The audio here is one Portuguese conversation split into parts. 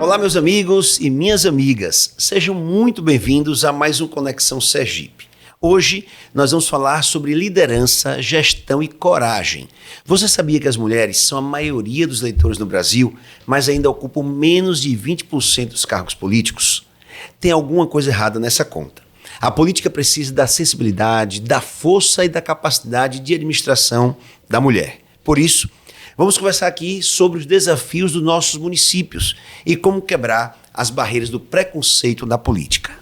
Olá, meus amigos e minhas amigas, sejam muito bem-vindos a mais um Conexão Sergipe. Hoje nós vamos falar sobre liderança, gestão e coragem. Você sabia que as mulheres são a maioria dos eleitores no Brasil, mas ainda ocupam menos de 20% dos cargos políticos? Tem alguma coisa errada nessa conta. A política precisa da sensibilidade, da força e da capacidade de administração da mulher. Por isso, vamos conversar aqui sobre os desafios dos nossos municípios e como quebrar as barreiras do preconceito na política.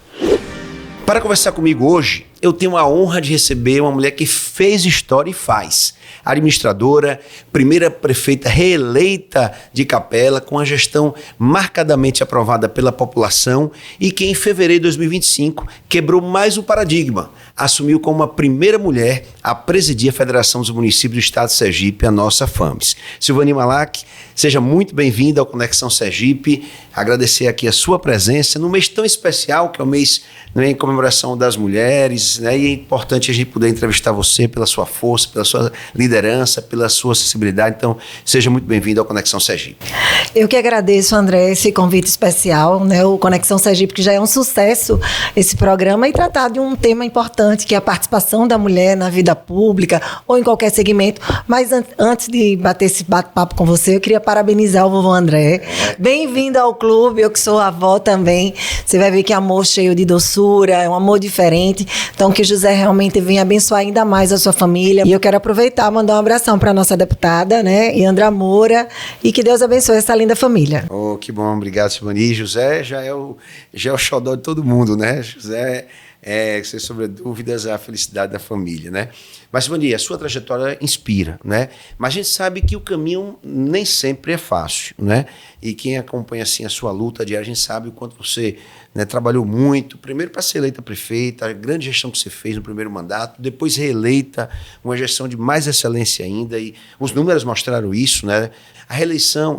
Para conversar comigo hoje, eu tenho a honra de receber uma mulher que fez história e faz. Administradora, primeira prefeita reeleita de Capela, com a gestão marcadamente aprovada pela população e que em fevereiro de 2025 quebrou mais um paradigma. Assumiu como a primeira mulher a presidir a Federação dos Municípios do Estado de Sergipe, a nossa FAMES. Silvani Malak, seja muito bem-vinda ao Conexão Sergipe. Agradecer aqui a sua presença num mês tão especial, que é o mês em comemoração das mulheres, né? E é importante a gente poder entrevistar você pela sua força, pela sua liderança, pela sua acessibilidade. Então, seja muito bem-vindo ao Conexão Sergipe. Eu que agradeço, André, esse convite especial, né? O Conexão Sergipe, que já é um sucesso, esse programa, e tratar de um tema importante, que é a participação da mulher na vida pública ou em qualquer segmento. Mas antes de bater esse bate-papo com você, eu queria parabenizar o vovô André. Bem-vindo ao clube, eu que sou avó também. Você vai ver que é amor cheio de doçura, é um amor diferente. Então, que José realmente venha abençoar ainda mais a sua família. E eu quero aproveitar e mandar um abração para a nossa deputada, né, Yandra Moura, e que Deus abençoe essa linda família. Oh, que bom, obrigado, Silvani. José já é o xodó de todo mundo, né? José sem sobre dúvidas, a felicidade da família, né? Mas, Silvani, a sua trajetória inspira, né? Mas a gente sabe que o caminho nem sempre é fácil, né? E quem acompanha, assim, a sua luta diária, a gente sabe o quanto você, né, trabalhou muito, primeiro para ser eleita prefeita, a grande gestão que você fez no primeiro mandato, depois reeleita, uma gestão de mais excelência ainda, e os números mostraram isso, né? A eleição,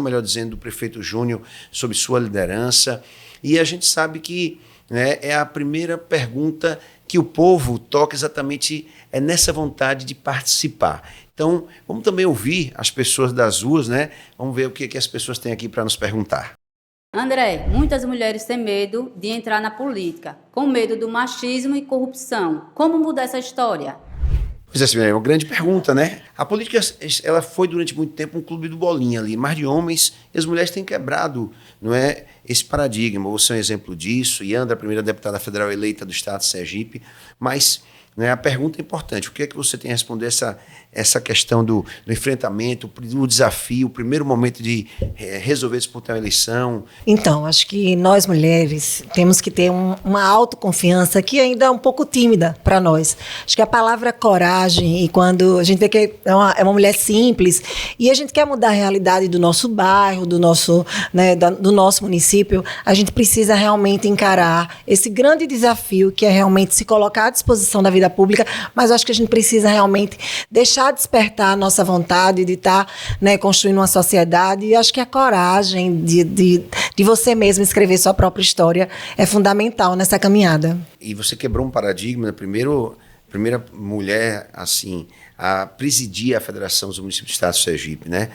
melhor dizendo, do prefeito Júnior sob sua liderança, e a gente sabe que, né, é a primeira pergunta que o povo toca exatamente nessa vontade de participar. Então, vamos também ouvir as pessoas das ruas, né? Vamos ver o que as pessoas têm aqui para nos perguntar. André, muitas mulheres têm medo de entrar na política, com medo do machismo e corrupção. Como mudar essa história? Pois é, assim, é uma grande pergunta, né? A política, ela foi durante muito tempo um clube do bolinha ali, mais de homens, e as mulheres têm quebrado, não é, esse paradigma. Você é um exemplo disso, Yandra, a primeira deputada federal eleita do estado de Sergipe, mas, né, a pergunta é importante, o que é que você tem a responder essa questão do enfrentamento, do desafio, o primeiro momento de resolver disputar a eleição? Então, acho que nós mulheres temos que ter uma autoconfiança que ainda é um pouco tímida para nós. Acho que a palavra coragem, e quando a gente vê que é uma mulher simples e a gente quer mudar a realidade do nosso bairro, do nosso, né, do nosso município, a gente precisa realmente encarar esse grande desafio que é realmente se colocar à disposição da vida pública, mas acho que a gente precisa realmente deixar despertar a nossa vontade de estar, né, construindo uma sociedade, e acho que a coragem de você mesmo escrever sua própria história é fundamental nessa caminhada. E você quebrou um paradigma, primeira mulher assim, a presidir a Federação dos Municípios do Estado de Sergipe, né?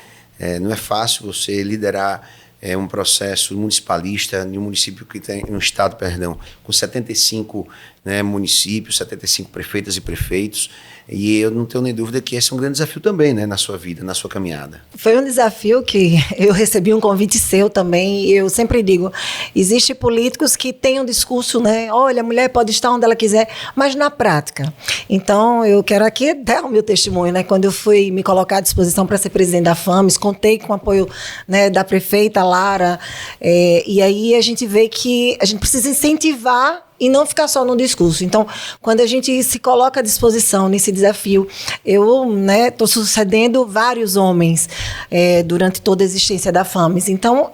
Não é fácil você liderar um processo municipalista em um município que tem, um estado, perdão, com 75, né, municípios, 75 prefeitas e prefeitos, e eu não tenho nem dúvida que esse é um grande desafio também, né, na sua vida, na sua caminhada. Foi um desafio que eu recebi um convite seu também, e eu sempre digo, existem políticos que têm um discurso, né, olha, a mulher pode estar onde ela quiser, mas na prática. Então, eu quero aqui dar o meu testemunho, né, quando eu fui me colocar à disposição para ser presidente da FAMES, contei com o apoio, né, da prefeita Lara, e aí a gente vê que a gente precisa incentivar e não ficar só no discurso. Então, quando a gente se coloca à disposição nesse desafio, eu estou sucedendo vários homens durante toda a existência da FAMES. Então,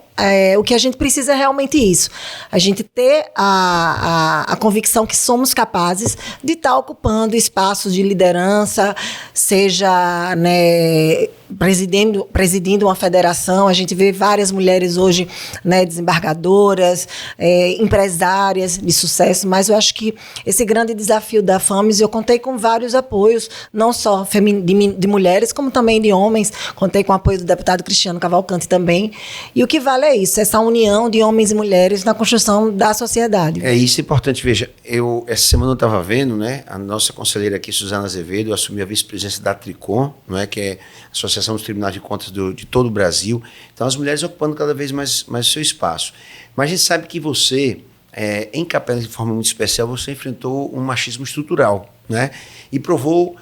o que a gente precisa é realmente isso. A gente ter a convicção que somos capazes de estar ocupando espaços de liderança, seja, né, presidindo uma federação. A gente vê várias mulheres hoje, né, desembargadoras, empresárias de sucesso, mas eu acho que esse grande desafio da FAMES, eu contei com vários apoios, não só de mulheres, como também de homens. Contei com o apoio do deputado Cristiano Cavalcante também. E o que vale é isso, essa união de homens e mulheres na construção da sociedade. É isso, é importante. Veja, essa semana eu estava vendo, né, a nossa conselheira aqui, Suzana Azevedo, assumiu a vice-presidência da Tricom, não é, que é a Associação dos Tribunais de Contas de todo o Brasil. Então, as mulheres ocupando cada vez mais o seu espaço. Mas a gente sabe que você, em Capela, de forma muito especial, você enfrentou um machismo estrutural, né, e provou,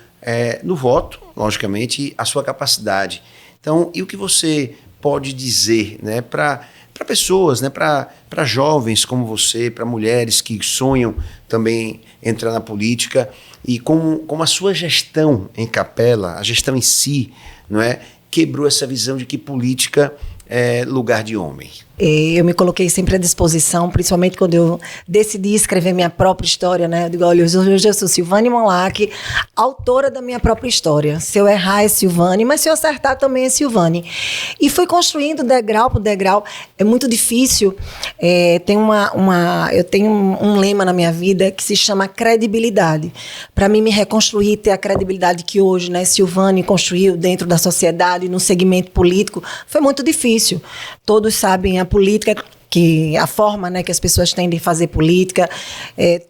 no voto, logicamente, a sua capacidade. Então, e o que você pode dizer, né, para pessoas, né, para jovens como você, para mulheres que sonham também entrar na política, e como a sua gestão em Capela, a gestão em si, não é, quebrou essa visão de que política é lugar de homem? Eu me coloquei sempre à disposição, principalmente quando eu decidi escrever minha própria história, né? Eu digo, olha, hoje eu sou Silvane Monlac, autora da minha própria história. Se eu errar é Silvane, mas se eu acertar também é Silvane. E fui construindo degrau por degrau. É muito difícil. Eu tenho um lema na minha vida que se chama credibilidade. Para mim me reconstruir, ter a credibilidade que hoje, né, Silvane construiu dentro da sociedade, no segmento político, foi muito difícil. Todos sabem a política, que a forma, né, que as pessoas têm de fazer política,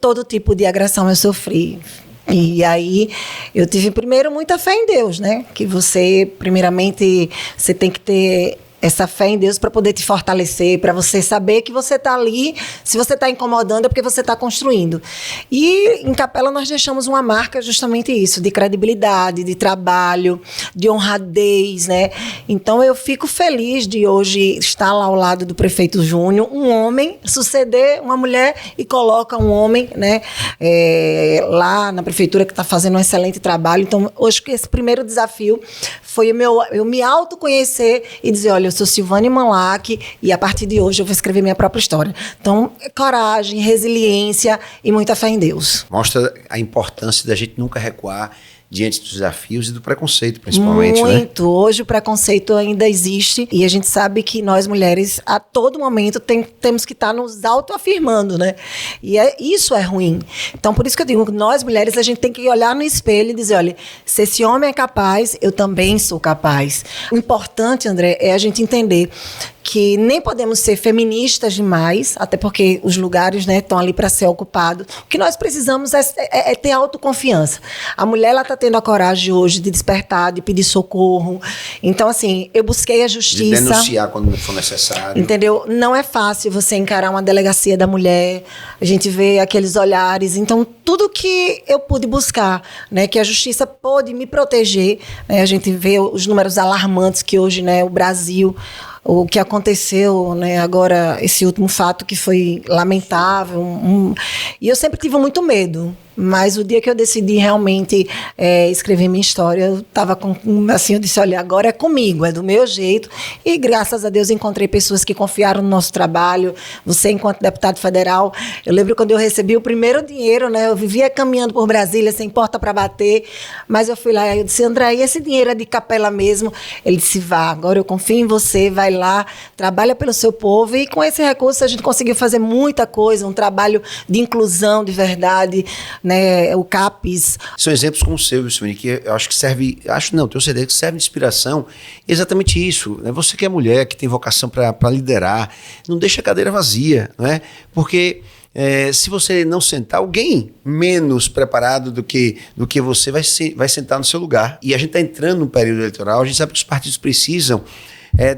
todo tipo de agressão eu sofri. E aí eu tive primeiro muita fé em Deus, né? Que você, primeiramente, você tem que ter essa fé em Deus para poder te fortalecer, para você saber que você está ali, se você está incomodando é porque você está construindo. E em Capela nós deixamos uma marca justamente isso, de credibilidade, de trabalho, de honradez, né? Então eu fico feliz de hoje estar lá ao lado do prefeito Júnior, um homem, suceder uma mulher e coloca um homem, né, lá na prefeitura que está fazendo um excelente trabalho. Então hoje esse primeiro desafio foi eu me autoconhecer e dizer, olha, eu sou Silvane Monlac e a partir de hoje eu vou escrever minha própria história. Então, coragem, resiliência e muita fé em Deus. Mostra a importância da gente nunca recuar diante dos desafios e do preconceito, principalmente, muito, né? Hoje o preconceito ainda existe e a gente sabe que nós mulheres, a todo momento, temos que estar nos autoafirmando, né? E isso é ruim. Então, por isso que eu digo que nós mulheres, a gente tem que olhar no espelho e dizer, olha, se esse homem é capaz, eu também sou capaz. O importante, André, é a gente entender que nem podemos ser feministas demais, até porque os lugares, né, estão ali para ser ocupados. O que nós precisamos é ter autoconfiança. A mulher, ela está tendo a coragem hoje de despertar, de pedir socorro. Então, assim, eu busquei a justiça. De denunciar quando for necessário. Entendeu? Não é fácil você encarar uma delegacia da mulher, a gente vê aqueles olhares. Então, tudo que eu pude buscar, né, que a justiça pôde me proteger, né, a gente vê os números alarmantes que hoje, né, o Brasil, o que aconteceu, né, agora, esse último fato que foi lamentável. E eu sempre tive muito medo. Mas o dia que eu decidi realmente escrever minha história, eu estava assim, eu disse, olha, agora é comigo, é do meu jeito. E graças a Deus encontrei pessoas que confiaram no nosso trabalho. Você, enquanto deputado federal, eu lembro quando eu recebi o primeiro dinheiro, né, eu vivia caminhando por Brasília, sem porta para bater, mas eu fui lá e eu disse, André, esse dinheiro é de Capela mesmo? Ele disse, vá, agora eu confio em você, vai lá, trabalha pelo seu povo. E com esse recurso a gente conseguiu fazer muita coisa, um trabalho de inclusão de verdade, né, o CAPES. São exemplos como o seu, Silvane, que eu acho que serve, tenho certeza que serve de inspiração. Exatamente isso, né? Você que é mulher, que tem vocação para liderar, não deixa a cadeira vazia, né? Porque se você não sentar, alguém menos preparado do que você vai sentar no seu lugar. E a gente está entrando num período eleitoral, a gente sabe que os partidos precisam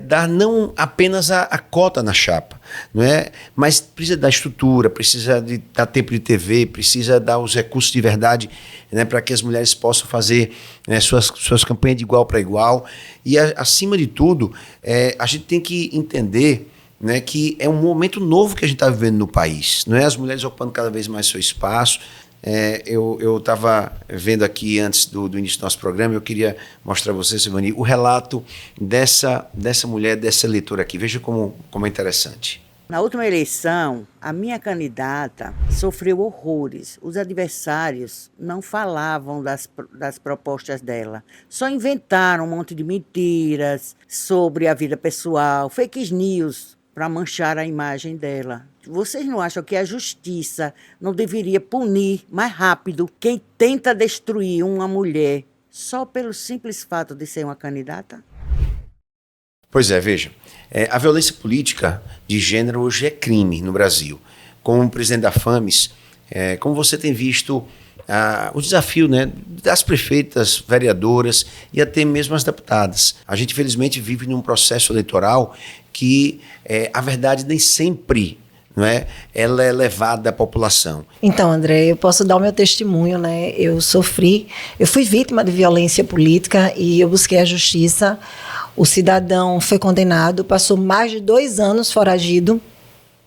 dar não apenas a cota na chapa, não é? Mas precisa dar estrutura, precisa dar tempo de TV, precisa dar os recursos de verdade, né, para que as mulheres possam fazer, né, suas campanhas de igual para igual. E acima de tudo, a gente tem que entender, né, que é um momento novo que a gente está vivendo no país, não é? As mulheres ocupando cada vez mais seu espaço. Eu estava vendo aqui antes do início do nosso programa, eu queria mostrar a você, Silvani, o relato dessa mulher, dessa eleitora aqui. Veja como é interessante. Na última eleição, a minha candidata sofreu horrores. Os adversários não falavam das propostas dela. Só inventaram um monte de mentiras sobre a vida pessoal, fake news, para manchar a imagem dela. Vocês não acham que a justiça não deveria punir mais rápido quem tenta destruir uma mulher só pelo simples fato de ser uma candidata? Pois é, veja, a violência política de gênero hoje é crime no Brasil. Como presidente da FAMES, como você tem visto o desafio, né, das prefeitas, vereadoras e até mesmo as deputadas. A gente, infelizmente, vive num processo eleitoral que a verdade nem sempre, não é, ela é levada à população. Então, André, eu posso dar o meu testemunho, né? Eu fui vítima de violência política e eu busquei a justiça. O cidadão foi condenado, passou mais de 2 anos foragido.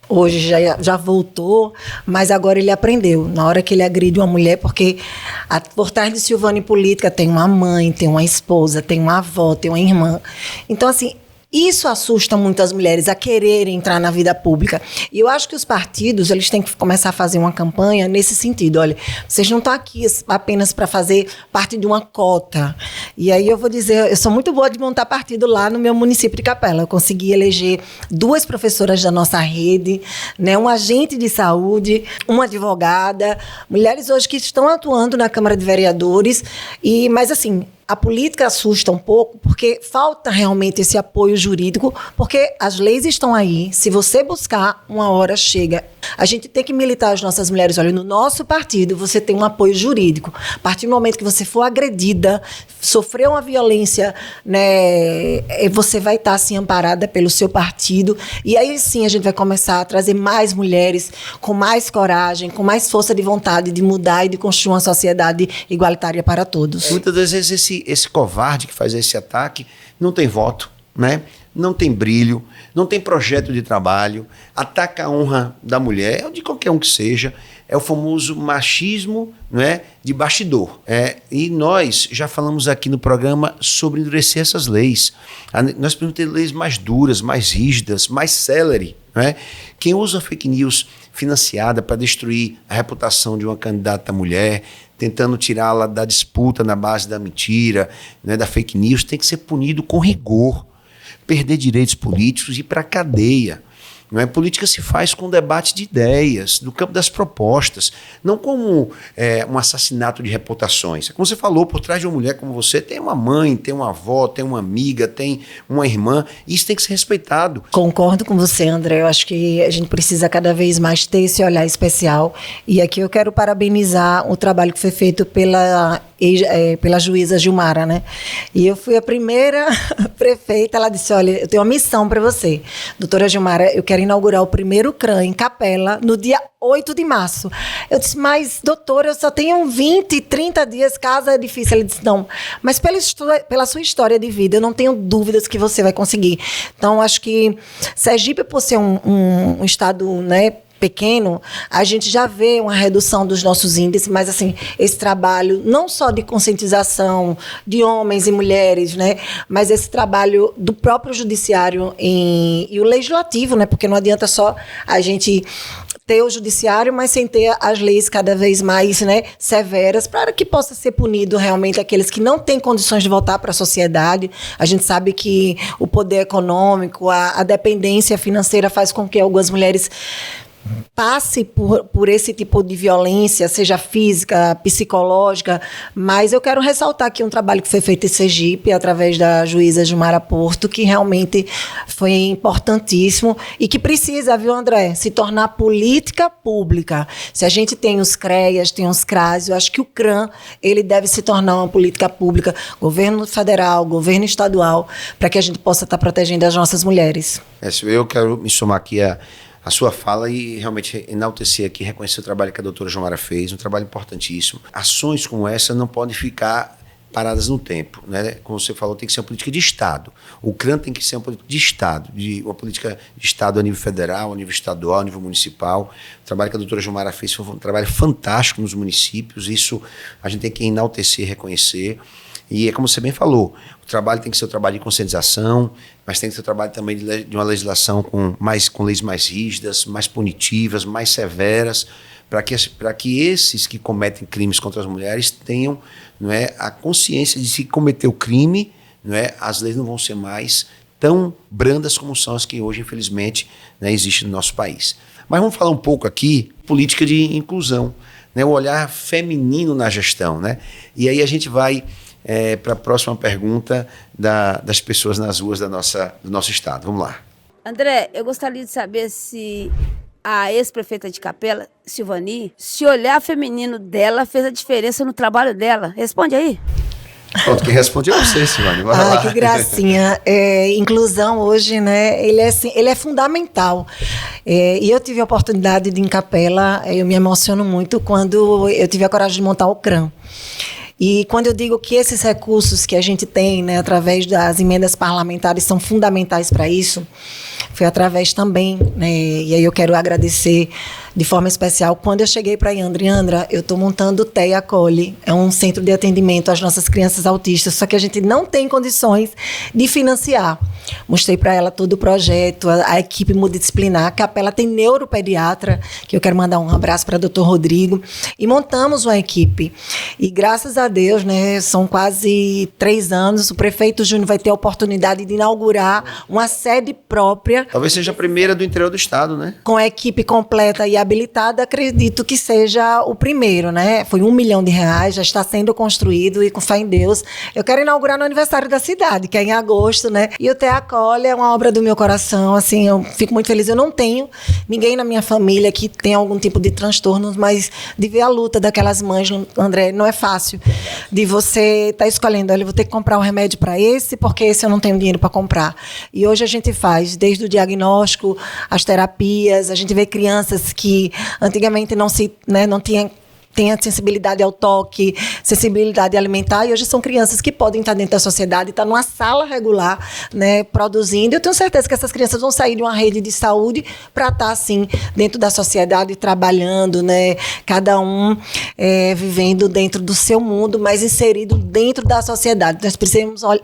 Hoje já voltou, mas agora ele aprendeu. Na hora que ele agride uma mulher, porque por trás de Silvani política tem uma mãe, tem uma esposa, tem uma avó, tem uma irmã. Então, assim, isso assusta muito as mulheres a quererem entrar na vida pública. E eu acho que os partidos, eles têm que começar a fazer uma campanha nesse sentido. Olha, vocês não estão aqui apenas para fazer parte de uma cota. E aí eu vou dizer, eu sou muito boa de montar partido lá no meu município de Capela. Eu consegui eleger 2 professoras da nossa rede, né, um agente de saúde, uma advogada, mulheres hoje que estão atuando na Câmara de Vereadores. Mas assim, a política assusta um pouco porque falta realmente esse apoio jurídico, porque as leis estão aí. Se você buscar, uma hora chega. A gente tem que militar as nossas mulheres. Olha, no nosso partido você tem um apoio jurídico. A partir do momento que você for agredida, sofreu uma violência, né, você vai estar assim amparada pelo seu partido. E aí sim a gente vai começar a trazer mais mulheres com mais coragem, com mais força de vontade de mudar e de construir uma sociedade igualitária para todos. Muitas das vezes esse covarde que faz esse ataque não tem voto, né? Não tem brilho, não tem projeto de trabalho, ataca a honra da mulher, ou de qualquer um que seja. É o famoso machismo, né, de bastidor. E nós já falamos aqui no programa sobre endurecer essas leis. Nós precisamos ter leis mais duras, mais rígidas, mais célere. Né? Quem usa fake news financiada para destruir a reputação de uma candidata mulher, tentando tirá-la da disputa na base da mentira, né, da fake news, tem que ser punido com rigor. Perder direitos políticos e ir para a cadeia. Não é? Política se faz com debate de ideias, do campo das propostas, não como um assassinato de reputações. Como você falou, por trás de uma mulher como você, tem uma mãe, tem uma avó, tem uma amiga, tem uma irmã, e isso tem que ser respeitado. Concordo com você, André. Eu acho que a gente precisa cada vez mais ter esse olhar especial. E aqui eu quero parabenizar o trabalho que foi feito pela juíza Gilmara, né? E eu fui a primeira prefeita, ela disse, olha, eu tenho uma missão para você. Doutora Gilmara, eu quero inaugurar o primeiro CRAM em Capela no dia 8 de março. Eu disse, mas doutora, eu só tenho 20, 30 dias, casa é difícil. Ela disse, não, mas pela sua história de vida, eu não tenho dúvidas que você vai conseguir. Então, acho que Sergipe, por ser um estado, né, pequeno, a gente já vê uma redução dos nossos índices, mas assim, esse trabalho não só de conscientização de homens e mulheres, né, mas esse trabalho do próprio judiciário e o legislativo, né, porque não adianta só a gente ter o judiciário, mas sem ter as leis cada vez mais, né, severas, para que possa ser punido realmente aqueles que não têm condições de voltar para a sociedade. A gente sabe que o poder econômico, a dependência financeira faz com que algumas mulheres passe por esse tipo de violência, seja física, psicológica, mas eu quero ressaltar aqui um trabalho que foi feito em Sergipe, através da juíza Gilmara Porto, que realmente foi importantíssimo e que precisa, viu, André, se tornar política pública. Se a gente tem os CREAs, tem os CRAS, eu acho que o CRAM, ele deve se tornar uma política pública, governo federal, governo estadual, para que a gente possa estar protegendo as nossas mulheres. Eu quero me somar aqui a sua fala e realmente enaltecer aqui, reconhecer o trabalho que a doutora Gilmara fez, um trabalho importantíssimo. Ações como essa não podem ficar paradas no tempo, né? Como você falou, tem que ser uma política de Estado. O CRAN tem que ser uma política de Estado, uma política de Estado a nível federal, a nível estadual, a nível municipal. O trabalho que a doutora Gilmara fez foi um trabalho fantástico nos municípios, isso a gente tem que enaltecer e reconhecer. E é como você bem falou, o trabalho tem que ser um trabalho de conscientização, mas tem que ser um trabalho também de uma legislação com leis mais rígidas, mais punitivas, mais severas, para que esses que cometem crimes contra as mulheres tenham, não é, a consciência de se cometer o crime, não é, as leis não vão ser mais tão brandas como são as que hoje, infelizmente, né, existem no nosso país. Mas vamos falar um pouco aqui política de inclusão, né, o olhar feminino na gestão, né? E aí a gente vai para a próxima pergunta das pessoas nas ruas do nosso estado. Vamos lá. André, eu gostaria de saber se a ex-prefeita de Capela, Silvani, se o olhar feminino dela fez a diferença no trabalho dela. Responde aí. Pronto, quem responde é você, Silvani. Bora lá. Que gracinha. Inclusão hoje, né, ele é fundamental. E eu tive a oportunidade de ir em Capela, eu me emociono muito quando eu tive a coragem de montar o CRAN. E quando eu digo que esses recursos que a gente tem, né, através das emendas parlamentares, são fundamentais para isso, foi através também, né, e aí eu quero agradecer de forma especial, quando eu cheguei para Yandra, eu estou montando o TEA Acolhe, é um centro de atendimento às nossas crianças autistas, só que a gente não tem condições de financiar. Mostrei para ela todo o projeto, a equipe multidisciplinar, a Capela tem neuropediatra, que eu quero mandar um abraço para o Dr. Rodrigo, e montamos uma equipe. E graças a Deus, né, são quase 3 anos, o prefeito Júnior vai ter a oportunidade de inaugurar uma sede própria. Talvez seja a primeira do interior do estado, né? Com a equipe completa e habilitada, acredito que seja o primeiro, né? Foi R$1 milhão, já está sendo construído e com fé em Deus. Eu quero inaugurar no aniversário da cidade, que é em agosto, né? E o TEA Acolhe é uma obra do meu coração, assim, eu fico muito feliz. Eu não tenho ninguém na minha família que tem algum tipo de transtorno, mas de ver a luta daquelas mães, André, não é fácil. De você estar escolhendo, olha, eu vou ter que comprar um remédio para esse, porque esse eu não tenho dinheiro para comprar. E hoje a gente faz, desde o diagnóstico, as terapias, a gente vê crianças que antigamente não tinham sensibilidade ao toque, sensibilidade alimentar, e hoje são crianças que podem estar dentro da sociedade, estar numa sala regular, né, produzindo. Eu tenho certeza que essas crianças vão sair de uma rede de saúde para estar, assim, dentro da sociedade, trabalhando, né, cada um vivendo dentro do seu mundo, mas inserido dentro da sociedade.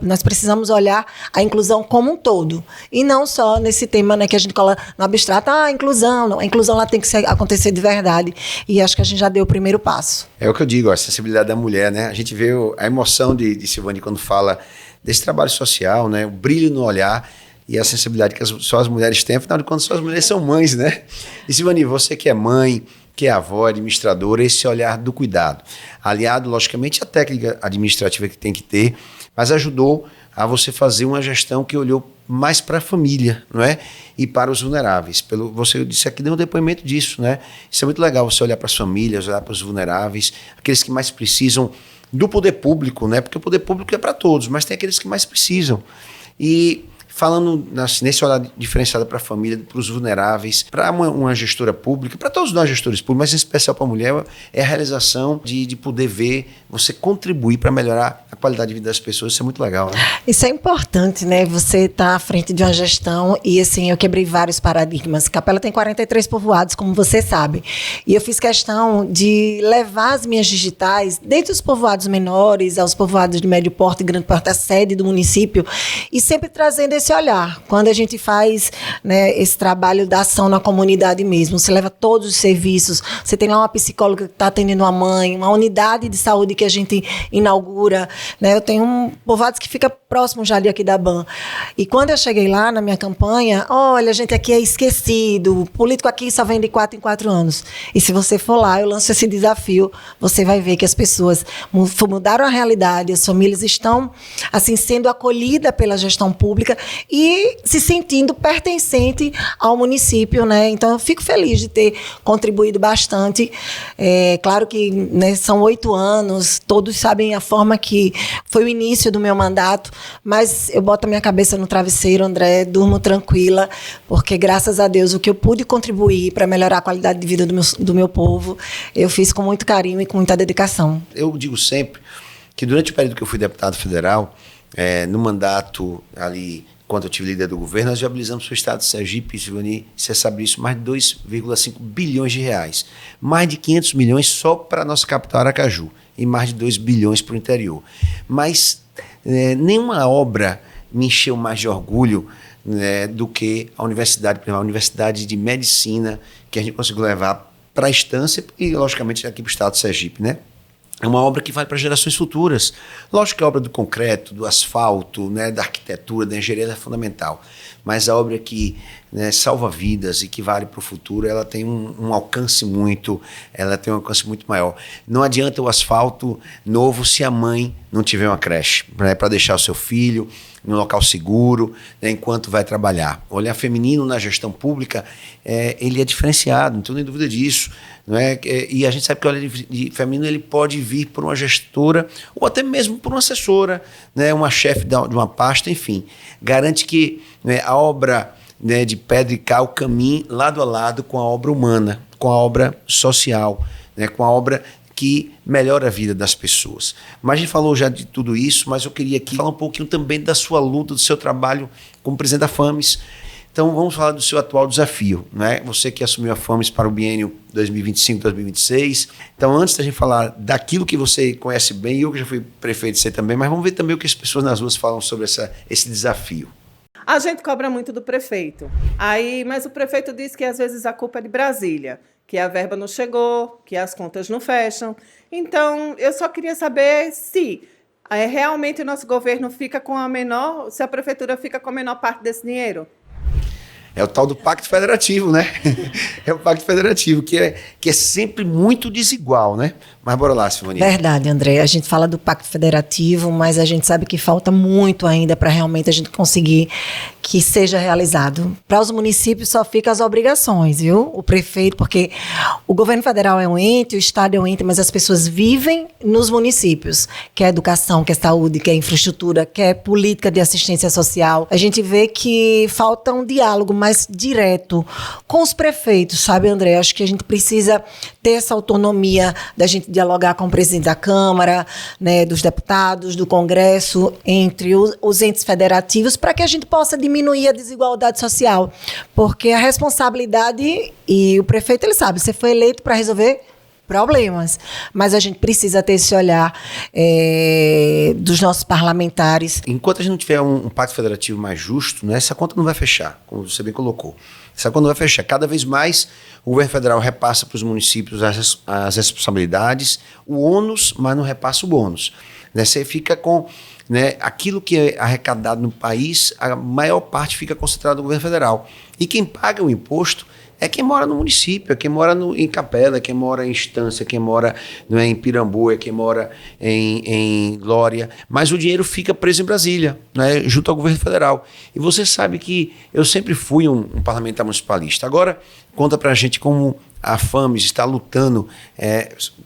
Nós precisamos olhar a inclusão como um todo, e não só nesse tema, né, que a gente coloca no abstrato, a inclusão, não, a inclusão lá tem que acontecer de verdade, e acho que a gente já deu o primeiro passo. É o que eu digo, a sensibilidade da mulher, né? A gente vê a emoção de Silvani quando fala desse trabalho social, né? O brilho no olhar e a sensibilidade que só as mulheres têm, afinal de contas, só as mulheres são mães, né? E Silvani, você que é mãe, que é avó, administradora, esse olhar do cuidado, aliado, logicamente, à técnica administrativa que tem que ter, mas ajudou a você fazer uma gestão que olhou mais para a família, não é? E para os vulneráveis. Você disse aqui, deu um depoimento disso, né? Isso é muito legal, você olhar para as famílias, olhar para os vulneráveis, aqueles que mais precisam do poder público, né? Porque o poder público é para todos, mas tem aqueles que mais precisam. E falando nesse olhar diferenciado para a família, para os vulneráveis, para uma gestora pública, para todos nós gestores públicos, mas em especial para a mulher, é a realização de poder ver, você contribuir para melhorar a qualidade de vida das pessoas. Isso é muito legal, né? Isso é importante, né? Você está à frente de uma gestão e, assim, eu quebrei vários paradigmas. Capela tem 43 povoados, como você sabe. E eu fiz questão de levar as minhas digitais, desde os povoados menores aos povoados de médio porte e grande porte, a sede do município, e sempre trazendo esse olhar. Quando a gente faz, né, esse trabalho da ação na comunidade mesmo, você leva todos os serviços, você tem lá uma psicóloga que está atendendo uma mãe, uma unidade de saúde que a gente inaugura, né? Eu tenho povoados que fica próximo já de aqui da BAN. E quando eu cheguei lá na minha campanha, olha, a gente aqui é esquecido, o político aqui só vem de 4 em 4 anos. E se você for lá, eu lanço esse desafio, você vai ver que as pessoas mudaram a realidade, as famílias estão, assim, sendo acolhidas pela gestão pública e se sentindo pertencente ao município, né? Então, eu fico feliz de ter contribuído bastante. Claro que, né, são 8 anos, todos sabem a forma que foi o início do meu mandato, mas eu boto a minha cabeça no travesseiro, André, durmo tranquila, porque, graças a Deus, o que eu pude contribuir para melhorar a qualidade de vida do meu povo, eu fiz com muito carinho e com muita dedicação. Eu digo sempre que durante o período que eu fui deputado federal, no mandato ali, quando eu tive líder do governo, nós viabilizamos o estado de Sergipe, Silvani, você sabe isso, mais de 2,5 bilhões de reais. Mais de 500 milhões só para a nossa capital Aracaju e mais de 2 bilhões para o interior. Mas nenhuma obra me encheu mais de orgulho do que a universidade, por exemplo, a Universidade de Medicina, que a gente conseguiu levar para a Estância e, logicamente, aqui para o estado de Sergipe, né? É uma obra que vai para gerações futuras. Lógico que a obra do concreto, do asfalto, da arquitetura, da engenharia é fundamental. Mas a obra que salva vidas e que vale para o futuro, ela tem um alcance ela tem um alcance muito maior. Não adianta o asfalto novo se a mãe não tiver uma creche, para deixar o seu filho num local seguro, enquanto vai trabalhar. O olhar feminino na gestão pública, ele é diferenciado, não tenho nem dúvida disso. Não é? E a gente sabe que o olhar feminino ele pode vir por uma gestora ou até mesmo por uma assessora, uma chefe de uma pasta, enfim. Garante que a obra de pedra e cal caminhe lado a lado com a obra humana, com a obra social, com a obra que melhora a vida das pessoas. Mas a gente falou já de tudo isso, mas eu queria aqui falar um pouquinho também da sua luta, do seu trabalho como presidente da FAMES. Então vamos falar do seu atual desafio, Você que assumiu a FAMES para o biênio 2025-2026. Então antes da gente falar daquilo que você conhece bem, eu que já fui prefeito, você também, mas vamos ver também o que as pessoas nas ruas falam sobre esse desafio. A gente cobra muito do prefeito. Mas o prefeito diz que às vezes a culpa é de Brasília, que a verba não chegou, que as contas não fecham. Então, eu só queria saber se realmente o nosso governo fica com se a prefeitura fica com a menor parte desse dinheiro. É o tal do Pacto Federativo, É o Pacto Federativo, que é sempre muito desigual, Mas bora lá, Silvani. Verdade, André. A gente fala do Pacto Federativo, mas a gente sabe que falta muito ainda para realmente a gente conseguir que seja realizado. Para os municípios só ficam as obrigações, viu? O prefeito, porque o governo federal é um ente, o estado é um ente, mas as pessoas vivem nos municípios. Quer educação, quer saúde, quer infraestrutura, quer política de assistência social. A gente vê que falta um diálogo mais direto com os prefeitos, sabe, André? Acho que a gente precisa ter essa autonomia da gente dialogar com o presidente da Câmara, dos deputados, do Congresso, entre os entes federativos, para que a gente possa diminuir a desigualdade social. Porque a responsabilidade, e o prefeito, ele sabe, você foi eleito para resolver problemas, mas a gente precisa ter esse olhar dos nossos parlamentares. Enquanto a gente não tiver um pacto federativo mais justo, essa conta não vai fechar, como você bem colocou. Essa conta não vai fechar. Cada vez mais o governo federal repassa para os municípios as responsabilidades, o ônus, mas não repassa o bônus. Você fica com aquilo que é arrecadado no país, a maior parte fica concentrada no governo federal. E quem paga o imposto é quem mora no município, é quem mora em Capela, é quem mora em Estância, quem mora em Pirambu, é quem mora em Glória. Mas o dinheiro fica preso em Brasília, junto ao governo federal. E você sabe que eu sempre fui um parlamentar municipalista. Agora, conta pra gente como a FAMES está lutando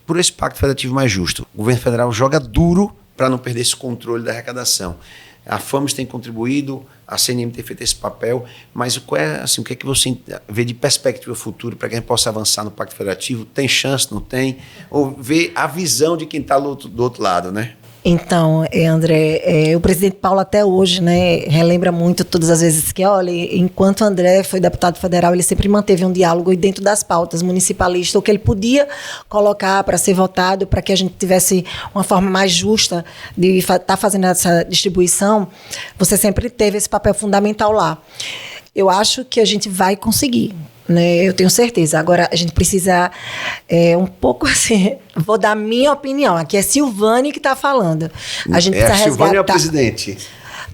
por esse pacto federativo mais justo. O governo federal joga duro para não perder esse controle da arrecadação. A FAMES tem contribuído, a CNM tem feito esse papel, mas o que é que você vê de perspectiva futura para que a gente possa avançar no Pacto Federativo? Tem chance, não tem? Ou ver a visão de quem está do outro lado, Então, André, o presidente Paulo até hoje, relembra muito todas as vezes que, olha, enquanto André foi deputado federal, ele sempre manteve um diálogo dentro das pautas municipalistas, o que ele podia colocar para ser votado, para que a gente tivesse uma forma mais justa de estar fazendo essa distribuição. Você sempre teve esse papel fundamental lá. Eu acho que a gente vai conseguir. Eu tenho certeza. Agora, a gente precisa um pouco assim... Vou dar minha opinião. Aqui é Silvani que está falando. A gente precisa resgatar... Silvani é a presidente?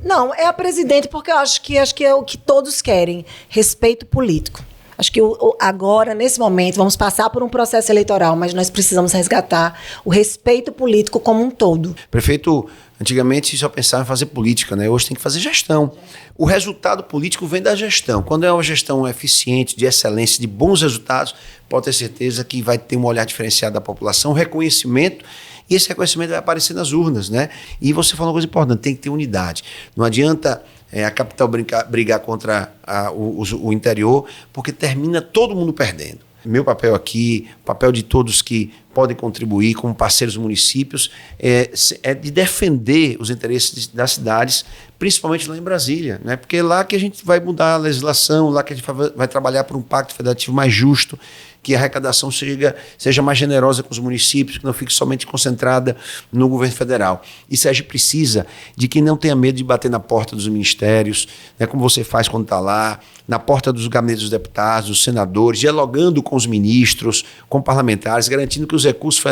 Não, é a presidente porque eu acho que é o que todos querem. Respeito político. Acho que agora, nesse momento, vamos passar por um processo eleitoral, mas nós precisamos resgatar o respeito político como um todo. Prefeito, antigamente só pensava em fazer política, Hoje tem que fazer gestão. O resultado político vem da gestão. Quando é uma gestão eficiente, de excelência, de bons resultados, pode ter certeza que vai ter um olhar diferenciado da população, reconhecimento, e esse reconhecimento vai aparecer nas urnas, E você falou uma coisa importante, tem que ter unidade. Não adianta a capital brigar contra o interior, porque termina todo mundo perdendo. Meu papel aqui, o papel de todos que podem contribuir como parceiros municípios, é de defender os interesses das cidades, principalmente lá em Brasília, né? Porque é lá que a gente vai mudar a legislação, lá que a gente vai trabalhar por um pacto federativo mais justo, que a arrecadação seja mais generosa com os municípios, que não fique somente concentrada no governo federal. E Sergipe precisa de quem não tenha medo de bater na porta dos ministérios, né, como você faz quando está lá, na porta dos gabinetes dos deputados, dos senadores, dialogando com os ministros, com parlamentares, garantindo que os recursos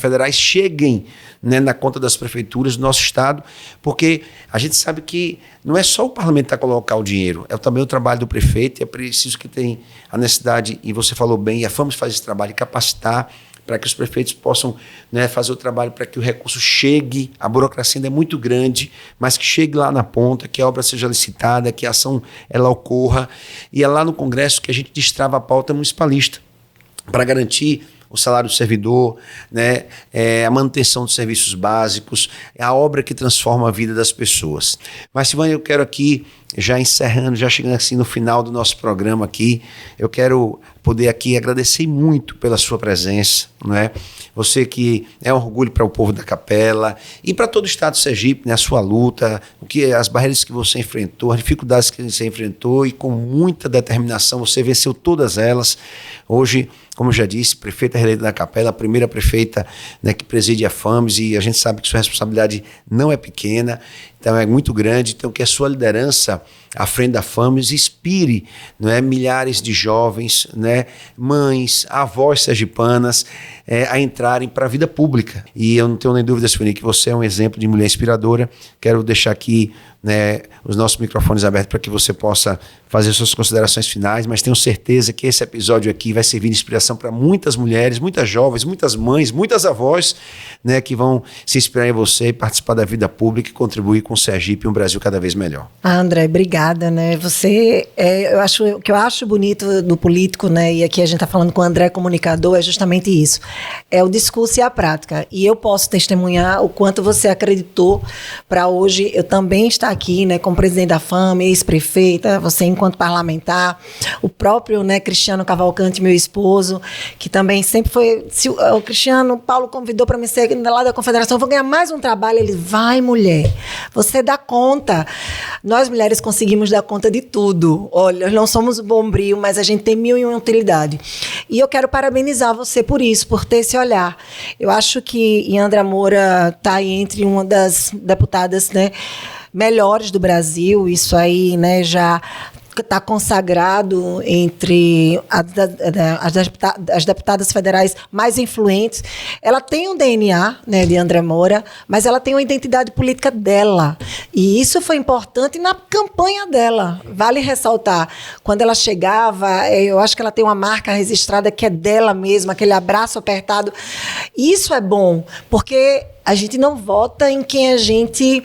federais cheguem, né, na conta das prefeituras do nosso estado, porque a gente sabe que não é só o parlamentar colocar o dinheiro, é também o trabalho do prefeito, e é preciso que tenha a necessidade, e você falou bem, e a FAMES faz esse trabalho, de capacitar para que os prefeitos possam, né, fazer o trabalho para que o recurso chegue, a burocracia ainda é muito grande, mas que chegue lá na ponta, que a obra seja licitada, que a ação ela ocorra, e é lá no Congresso que a gente destrava a pauta municipalista, para garantir o salário do servidor, né, a manutenção dos serviços básicos, a obra que transforma a vida das pessoas. Mas, Silvânia, eu quero aqui, já encerrando, já chegando assim no final do nosso programa aqui, eu quero poder aqui agradecer muito pela sua presença, não é? Você que é um orgulho para o povo da Capela e para todo o estado de Sergipe, né? A sua luta, as barreiras que você enfrentou, as dificuldades que você enfrentou, e com muita determinação você venceu todas elas. Hoje, como eu já disse, prefeita reeleita da Capela, a primeira prefeita, né, que preside a FAMES, e a gente sabe que sua responsabilidade não é pequena, então é muito grande. Então que a sua liderança à frente da FAMES inspire, não é, milhares de jovens, né, mães, avós sergipanas, a entrarem para a vida pública. E eu não tenho nem dúvida, Silvânia, que você é um exemplo de mulher inspiradora. Quero deixar aqui, né, os nossos microfones abertos para que você possa fazer suas considerações finais, mas tenho certeza que esse episódio aqui vai servir de inspiração para muitas mulheres, muitas jovens, muitas mães, muitas avós, né, que vão se inspirar em você e participar da vida pública e contribuir com o Sergipe e um Brasil cada vez melhor. André, obrigada, né? Você, o que eu acho bonito do político, né? E aqui a gente está falando com o André, comunicador, é justamente isso. É o discurso e a prática. E eu posso testemunhar o quanto você acreditou para hoje eu também estar aqui, né? Como presidente da FAMES, ex-prefeita, você enquanto parlamentar, o próprio, né, Cristiano Cavalcante, meu esposo, que também sempre foi... O Cristiano, Paulo convidou para me ser lá da Confederação, eu vou ganhar mais um trabalho. Ele, vai, mulher, você dá conta. Nós, mulheres, conseguimos dar conta de tudo. Olha, não somos bombril, mas a gente tem 1001 utilidade. E eu quero parabenizar você por isso, por ter esse olhar. Eu acho que Iandra Moura está aí entre uma das deputadas, né, melhores do Brasil. Isso aí, né, já está consagrado entre as deputadas federais mais influentes. Ela tem um DNA, né, de Iandra Moura, mas ela tem uma identidade política dela. E isso foi importante na campanha dela. Vale ressaltar. Quando ela chegava, eu acho que ela tem uma marca registrada que é dela mesma, aquele abraço apertado. Isso é bom, porque a gente não vota em quem a gente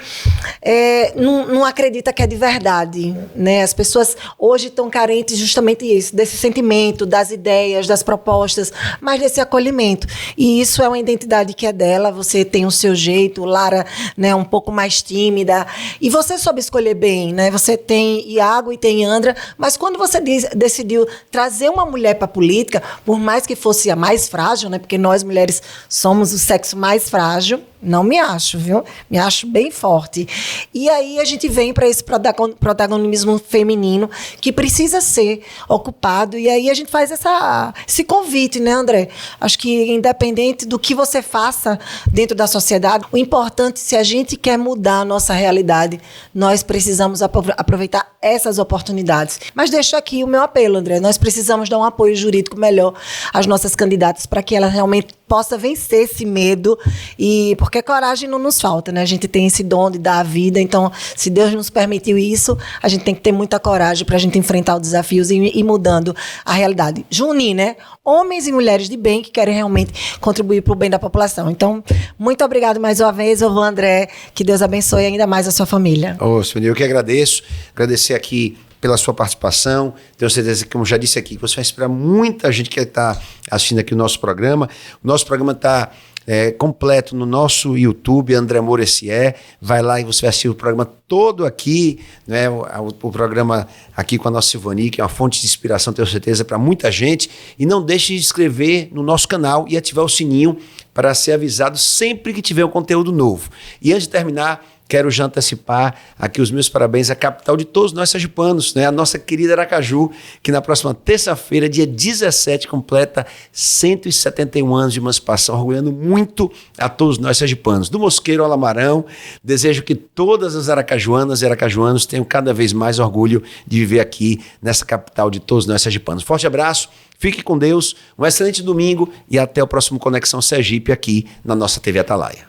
não acredita que é de verdade, né? As pessoas hoje estão carentes justamente disso, desse sentimento, das ideias, das propostas, mas desse acolhimento. E isso é uma identidade que é dela. Você tem o seu jeito, Lara, né, um pouco mais tímida. E você soube escolher bem, né? Você tem Iago e tem Andra, mas quando você decidiu trazer uma mulher para a política, por mais que fosse a mais frágil, né? Porque nós mulheres somos o sexo mais frágil. Não me acho, viu? Me acho bem forte. E aí a gente vem para esse protagonismo feminino que precisa ser ocupado. E aí a gente faz esse convite, né, André? Acho que independente do que você faça dentro da sociedade, o importante, se a gente quer mudar a nossa realidade, nós precisamos aproveitar essas oportunidades. Mas deixo aqui o meu apelo, André. Nós precisamos dar um apoio jurídico melhor às nossas candidatas para que elas realmente possa vencer esse medo, e porque coragem não nos falta, né? A gente tem esse dom de dar a vida, então, se Deus nos permitiu isso, a gente tem que ter muita coragem para a gente enfrentar os desafios e ir mudando a realidade. Junir, né? Homens e mulheres de bem que querem realmente contribuir para o bem da população. Então, muito obrigado mais uma vez, André, que Deus abençoe ainda mais a sua família. Silvânia, eu que agradeço, agradecer aqui pela sua participação. Tenho certeza que, como já disse aqui, você vai inspirar muita gente que está assistindo aqui o nosso programa. O nosso programa está completo no nosso YouTube, André Moura SE. Vai lá e você vai assistir o programa todo aqui, né? O programa aqui com a nossa Silvani, que é uma fonte de inspiração, tenho certeza, para muita gente. E não deixe de se inscrever no nosso canal e ativar o sininho para ser avisado sempre que tiver um conteúdo novo. E antes de terminar, quero já antecipar aqui os meus parabéns à capital de todos nós sergipanos, né? A nossa querida Aracaju, que na próxima terça-feira, dia 17, completa 171 anos de emancipação, orgulhando muito a todos nós sergipanos. Do Mosqueiro ao Lamarão, desejo que todas as aracajuanas e aracajuanos tenham cada vez mais orgulho de viver aqui nessa capital de todos nós sergipanos. Forte abraço, fique com Deus, um excelente domingo e até o próximo Conexão Sergipe aqui na nossa TV Atalaia.